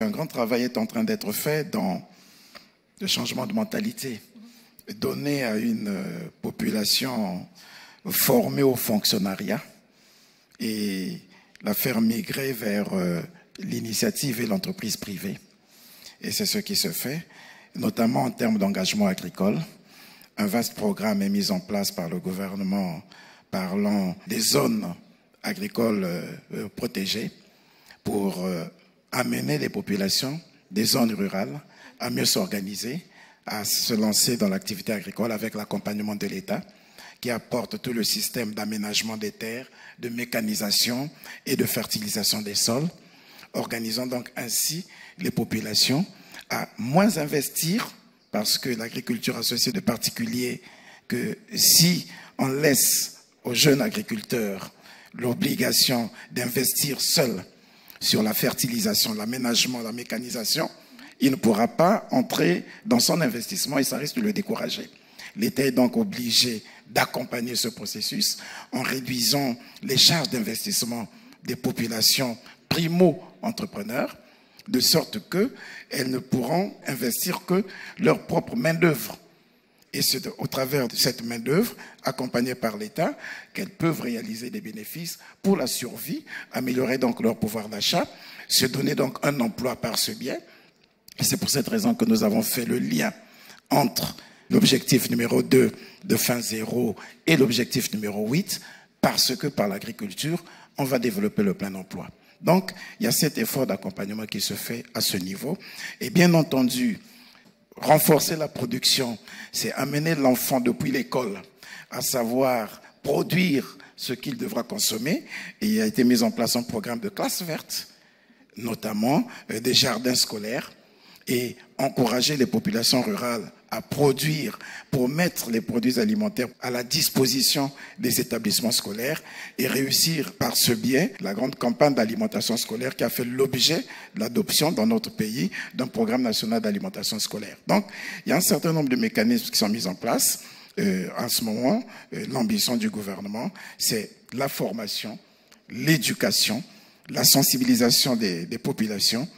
Un grand travail est en train d'être fait dans le changement de mentalité, donner à une population formée au fonctionnariat et la faire migrer vers l'initiative et l'entreprise privée. Et c'est ce qui se fait, notamment en termes d'engagement agricole. Un vaste programme est mis en place par le gouvernement parlant des zones agricoles protégées pour amener les populations des zones rurales à mieux s'organiser, à se lancer dans l'activité agricole avec l'accompagnement de l'État qui apporte tout le système d'aménagement des terres, de mécanisation et de fertilisation des sols, organisant donc ainsi les populations à moins investir parce que l'agriculture a ceci de particulier que si on laisse aux jeunes agriculteurs l'obligation d'investir seuls sur la fertilisation, l'aménagement, la mécanisation, il ne pourra pas entrer dans son investissement et ça risque de le décourager. L'État est donc obligé d'accompagner ce processus en réduisant les charges d'investissement des populations primo-entrepreneurs, de sorte qu'elles ne pourront investir que leur propre main-d'œuvre. Et c'est au travers de cette main-d'œuvre, accompagnée par l'État, qu'elles peuvent réaliser des bénéfices pour la survie, améliorer donc leur pouvoir d'achat, se donner donc un emploi par ce biais. Et c'est pour cette raison que nous avons fait le lien entre l'objectif numéro 2 de fin zéro et l'objectif numéro 8, parce que par l'agriculture, on va développer le plein emploi. Donc, il y a cet effort d'accompagnement qui se fait à ce niveau. Et bien entendu, renforcer la production, c'est amener l'enfant depuis l'école à savoir produire ce qu'il devra consommer. Et il a été mis en place un programme de classe verte, notamment des jardins scolaires, et encourager les populations rurales à produire pour mettre les produits alimentaires à la disposition des établissements scolaires et réussir par ce biais la grande campagne d'alimentation scolaire qui a fait l'objet de l'adoption dans notre pays d'un programme national d'alimentation scolaire. Donc, il y a un certain nombre de mécanismes qui sont mis en place. En ce moment, l'ambition du gouvernement, c'est la formation, l'éducation, la sensibilisation des populations